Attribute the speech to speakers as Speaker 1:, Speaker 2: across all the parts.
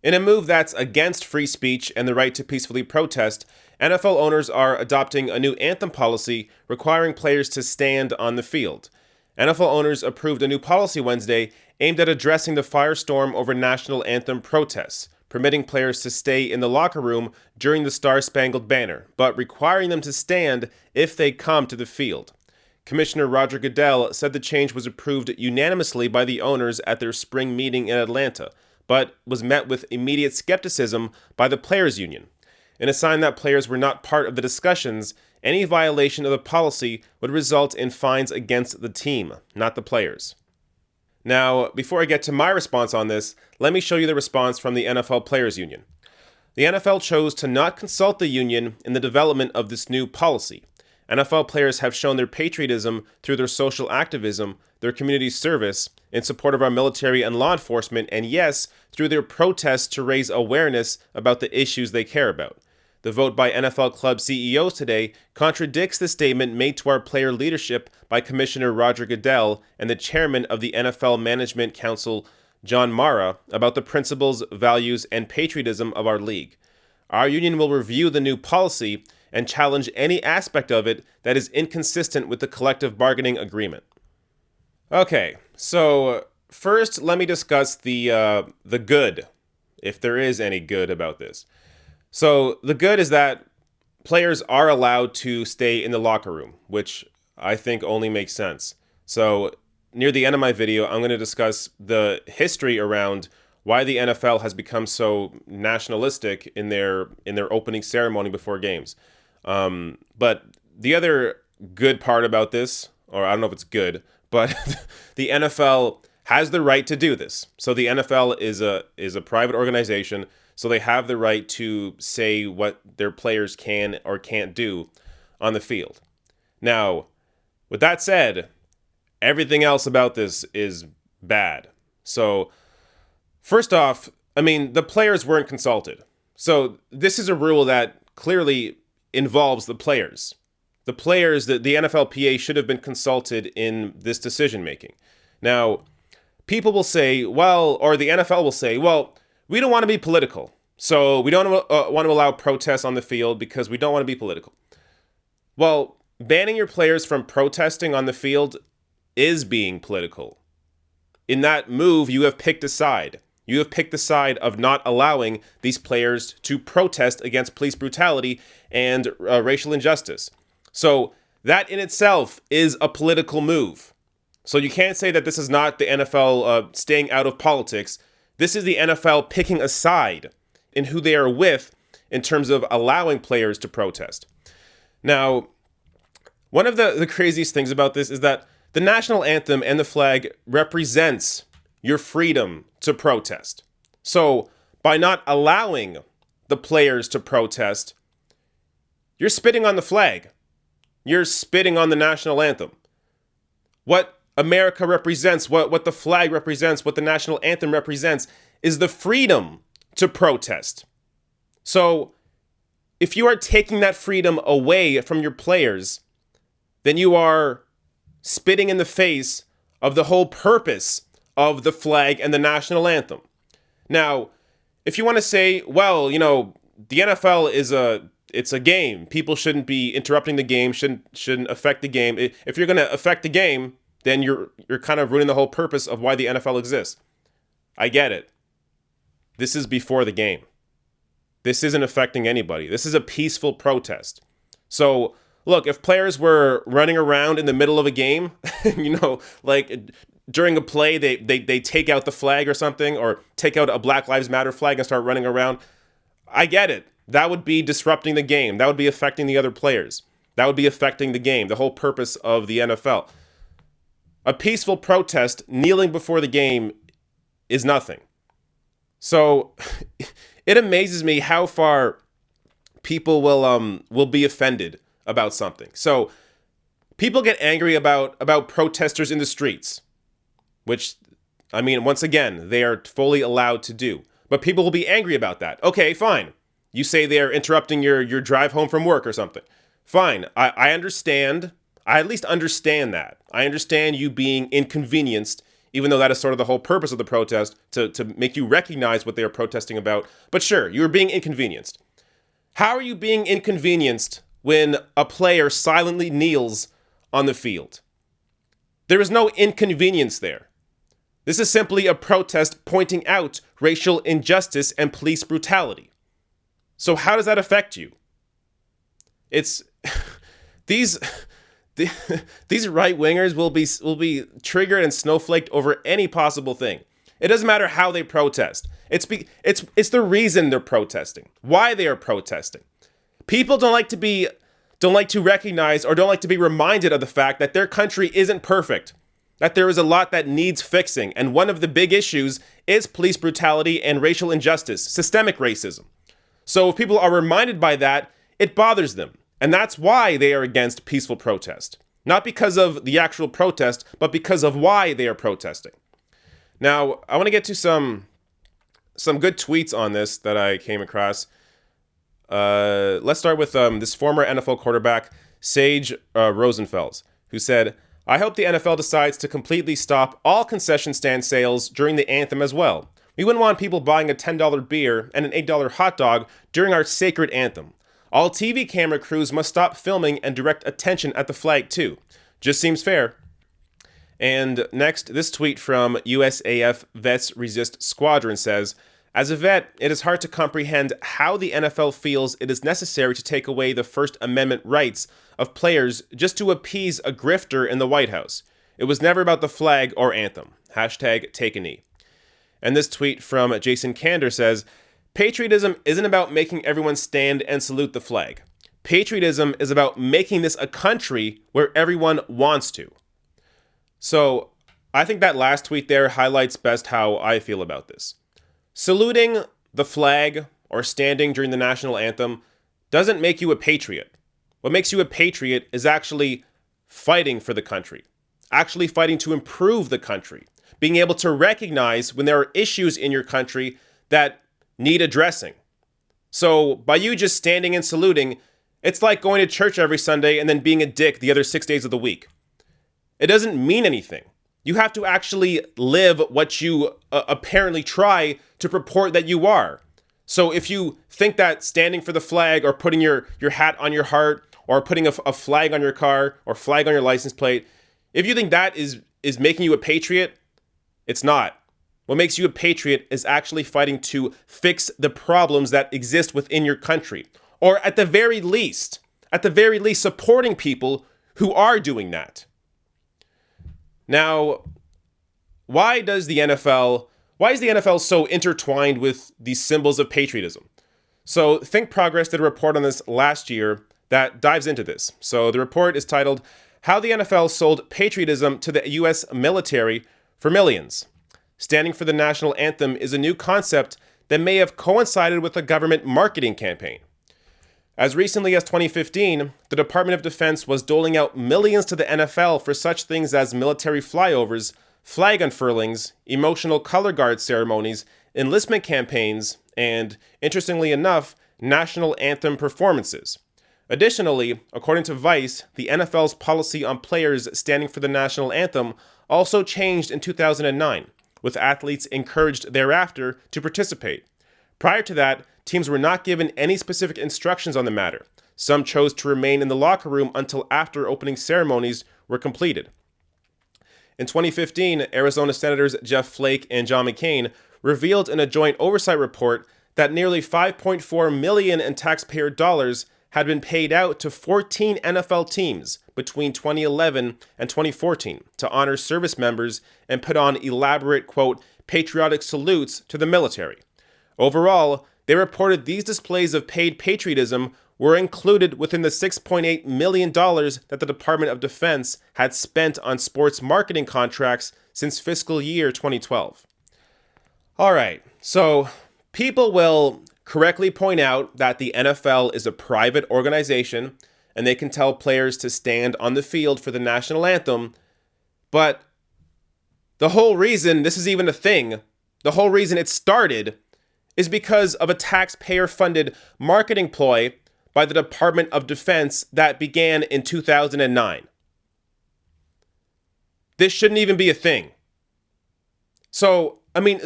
Speaker 1: In a move that's against free speech and the right to peacefully protest, NFL owners are adopting a new anthem policy requiring players to stand on the field. NFL owners approved a new policy Wednesday aimed at addressing the firestorm over national anthem protests, permitting players to stay in the locker room during the Star-Spangled Banner, but requiring them to stand if they come to the field. Commissioner Roger Goodell said the change was approved unanimously by the owners at their spring meeting in Atlanta, but was met with immediate skepticism by the players' union. In a sign that players were not part of the discussions, any violation of the policy would result in fines against the team, not the players. Now, before I get to my response on this, let me show you the response from the NFL Players Union. The NFL chose to not consult the union in the development of this new policy. NFL players have shown their patriotism through their social activism, their community service, in support of our military and law enforcement, and yes, through their protests to raise awareness about the issues they care about. The vote by NFL club CEOs today contradicts the statement made to our player leadership by Commissioner Roger Goodell and the chairman of the NFL Management Council, John Mara, about the principles, values, and patriotism of our league. Our union will review the new policy and challenge any aspect of it that is inconsistent with the collective bargaining agreement. Okay, so first let me discuss the good, if there is any good about this. So the good is that players are allowed to stay in the locker room, which I think only makes sense. So near the end of my video, I'm going to discuss the history around why the NFL has become so nationalistic in their opening ceremony before games. But the other good part about this, or I don't know if it's good, but the NFL has the right to do this. So the NFL is a private organization, so they have the right to say what their players can or can't do on the field. Now, with that said, everything else about this is bad. So, first off, I mean, the players weren't consulted. So this is a rule that clearly involves the players. The players, the NFLPA should have been consulted in this decision making. Now, people will say, well, or the NFL will say, well, we don't want to be political. So we don't want to allow protests on the field because we don't want to be political. Well, banning your players from protesting on the field is being political. In that move, you have picked a side. You have picked the side of not allowing these players to protest against police brutality and racial injustice. So that in itself is a political move. So you can't say that this is not the NFL staying out of politics. This is the NFL picking a side in who they are with in terms of allowing players to protest. Now, one of the craziest things about this is that the national anthem and the flag represents your freedom to protest. So by not allowing the players to protest, you're spitting on the flag. You're spitting on the national anthem. What America represents, what the flag represents, what the national anthem represents is the freedom to protest. So if you are taking that freedom away from your players, then you are spitting in the face of the whole purpose of the flag and the national anthem. Now, if you want to say, well, you know, the NFL it's a game. People shouldn't be interrupting the game, shouldn't affect the game. If you're going to affect the game, then you're kind of ruining the whole purpose of why the NFL exists. I get it. This is before the game. This isn't affecting anybody. This is a peaceful protest. So, look, if players were running around in the middle of a game, you know, like during a play, they take out the flag or something, or take out a Black Lives Matter flag and start running around, I get it. That would be disrupting the game. That would be affecting the other players. That would be affecting the game, the whole purpose of the NFL. A peaceful protest, kneeling before the game, is nothing. So it amazes me how far people will be offended about something. So people get angry about protesters in the streets, which, I mean, once again, they are fully allowed to do. But people will be angry about that. Okay, fine. You say they're interrupting your drive home from work or something. Fine. I understand. I at least understand that. I understand you being inconvenienced even though that is sort of the whole purpose of the protest, to make you recognize what they are protesting about. But sure, you're being inconvenienced. How are you being inconvenienced when a player silently kneels on the field? There is no inconvenience there. This is simply a protest pointing out racial injustice and police brutality. So how does that affect you? It's these right-wingers will be triggered and snowflaked over any possible thing. It doesn't matter how they protest. It's the reason they're protesting, why they are protesting. People don't like to recognize or don't like to be reminded of the fact that their country isn't perfect, that there is a lot that needs fixing, and one of the big issues is police brutality and racial injustice, systemic racism. So if people are reminded by that, it bothers them. And that's why they are against peaceful protest. Not because of the actual protest, but because of why they are protesting. Now, I want to get to some good tweets on this that I came across. Let's start with this former NFL quarterback, Sage Rosenfels, who said, "I hope the NFL decides to completely stop all concession stand sales during the anthem as well. We wouldn't want people buying a $10 beer and an $8 hot dog during our sacred anthem. All TV camera crews must stop filming and direct attention at the flag too. Just seems fair." And next, this tweet from USAF Vets Resist Squadron says, "As a vet, it is hard to comprehend how the NFL feels it is necessary to take away the First Amendment rights of players just to appease a grifter in the White House. It was never about the flag or anthem. Hashtag take a knee." And this tweet from Jason Kander says, "Patriotism isn't about making everyone stand and salute the flag. Patriotism is about making this a country where everyone wants to." So I think that last tweet there highlights best how I feel about this. Saluting the flag or standing during the national anthem doesn't make you a patriot. What makes you a patriot is actually fighting for the country, actually fighting to improve the country, being able to recognize when there are issues in your country that need addressing. So by you just standing and saluting, it's like going to church every Sunday and then being a dick the other 6 days of the week. It doesn't mean anything. You have to actually live what you apparently try to purport that you are. So if you think that standing for the flag or putting your hat on your heart or putting a flag on your car or flag on your license plate, if you think that is making you a patriot, it's not. What makes you a patriot is actually fighting to fix the problems that exist within your country. Or at the very least, supporting people who are doing that. Now, why is the NFL so intertwined with these symbols of patriotism? So Think Progress did a report on this last year that dives into this. So the report is titled, "How the NFL Sold Patriotism to the U.S. Military for Millions. Standing for the national anthem is a new concept that may have coincided with a government marketing campaign. As recently as 2015, the Department of Defense was doling out millions to the NFL for such things as military flyovers, flag unfurlings, emotional color guard ceremonies, enlistment campaigns, and, interestingly enough, national anthem performances. Additionally, according to Vice, the NFL's policy on players standing for the national anthem also changed in 2009, with athletes encouraged thereafter to participate. Prior to that, teams were not given any specific instructions on the matter. Some chose to remain in the locker room until after opening ceremonies were completed. In 2015, Arizona Senators Jeff Flake and John McCain revealed in a joint oversight report that nearly $5.4 million in taxpayer dollars had been paid out to 14 NFL teams between 2011 and 2014 to honor service members and put on elaborate, quote, patriotic salutes to the military. Overall, they reported these displays of paid patriotism were included within the $6.8 million that the Department of Defense had spent on sports marketing contracts since fiscal year 2012. All right, so people will correctly point out that the NFL is a private organization and they can tell players to stand on the field for the national anthem, but the whole reason this is even a thing, the whole reason it started is because of a taxpayer-funded marketing ploy by the Department of Defense that began in 2009. This shouldn't even be a thing. So, I mean,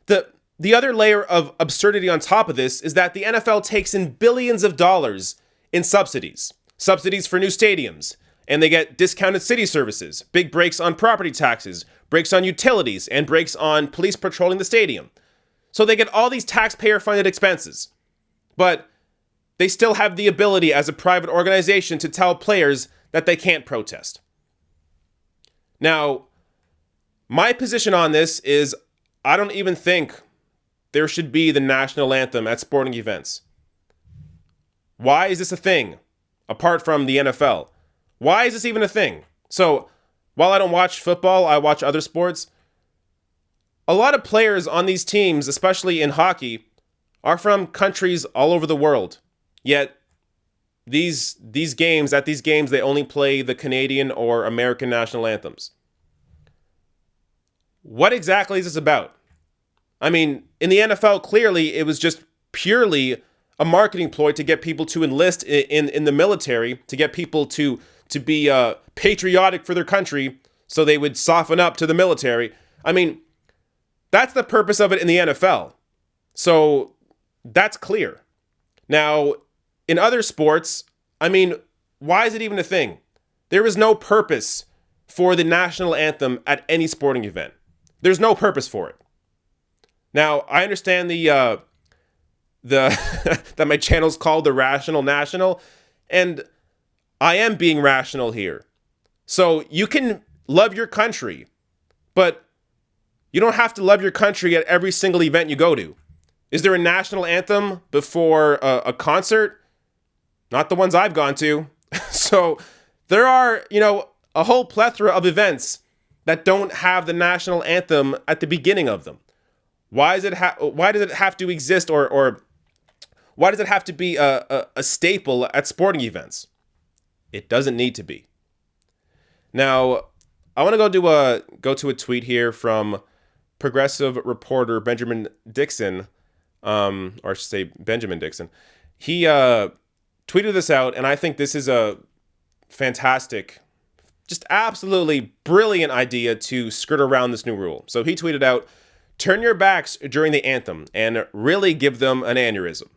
Speaker 1: the other layer of absurdity on top of this is that the NFL takes in billions of dollars in subsidies for new stadiums, and they get discounted city services, big breaks on property taxes, breaks on utilities, and breaks on police patrolling the stadium. So they get all these taxpayer-funded expenses, but they still have the ability as a private organization to tell players that they can't protest. Now, my position on this is I don't even think there should be the national anthem at sporting events. Why is this a thing? Apart from the NFL. Why is this even a thing? So, while I don't watch football, I watch other sports. A lot of players on these teams, especially in hockey, are from countries all over the world. Yet, these games, they only play the Canadian or American national anthems. What exactly is this about? I mean, in the NFL, clearly, it was just purely a marketing ploy to get people to enlist in the military, to get people to be patriotic for their country, so they would soften up to the military. I mean, that's the purpose of it in the NFL. So that's clear. Now, in other sports, I mean, why is it even a thing? There is no purpose for the national anthem at any sporting event. There's no purpose for it. Now, I understand the that my channel's called The Rational National, and I am being rational here. So you can love your country, but you don't have to love your country at every single event you go to. Is there a national anthem before a concert? Not the ones I've gone to. So there are, a whole plethora of events that don't have the national anthem at the beginning of them. Why does it have to exist, or why does it have to be a staple at sporting events? It doesn't need to be. Now, I want to go to a tweet here from progressive reporter Benjamin Dixon, or I should say Benjamin Dixon. He tweeted this out, and I think this is a fantastic, just absolutely brilliant idea to skirt around this new rule. So he tweeted out, "Turn your backs during the anthem and really give them an aneurysm."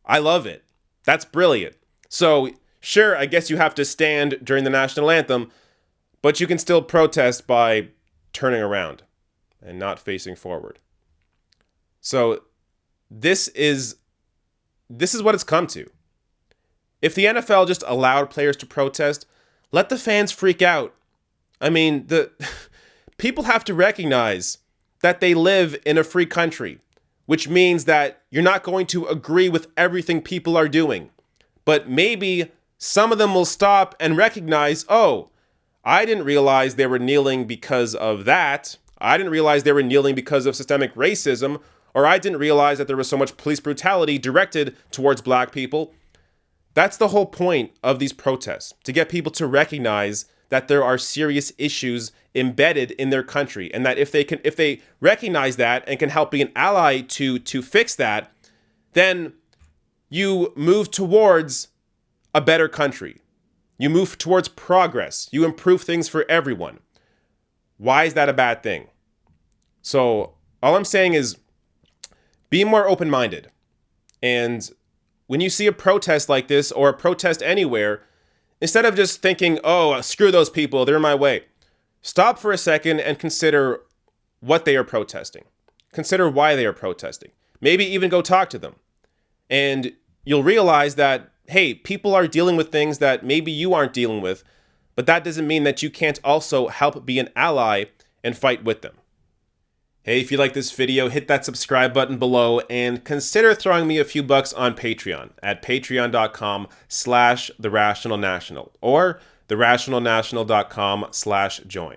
Speaker 1: I love it. That's brilliant. So sure, I guess you have to stand during the national anthem, but you can still protest by turning around and not facing forward. So this is what it's come to. If the NFL just allowed players to protest, let the fans freak out. I mean, people have to recognize that they live in a free country, which means that you're not going to agree with everything people are doing. But maybe some of them will stop and recognize, oh, I didn't realize they were kneeling because of that. I didn't realize they were kneeling because of systemic racism, or I didn't realize that there was so much police brutality directed towards black people. That's the whole point of these protests, to get people to recognize that there are serious issues embedded in their country, and that if they recognize that and can help be an ally to fix that, then you move towards a better country. You move towards progress. You improve things for everyone. Why is that a bad thing? So all I'm saying is be more open-minded. And when you see a protest like this, or a protest anywhere, instead of just thinking, oh, screw those people, they're in my way, stop for a second and consider what they are protesting. Consider why they are protesting. Maybe even go talk to them. And you'll realize that, hey, people are dealing with things that maybe you aren't dealing with, but that doesn't mean that you can't also help be an ally and fight with them. Hey, if you like this video, hit that subscribe button below and consider throwing me a few bucks on Patreon at patreon.com/therationalnational or therationalnational.com/join.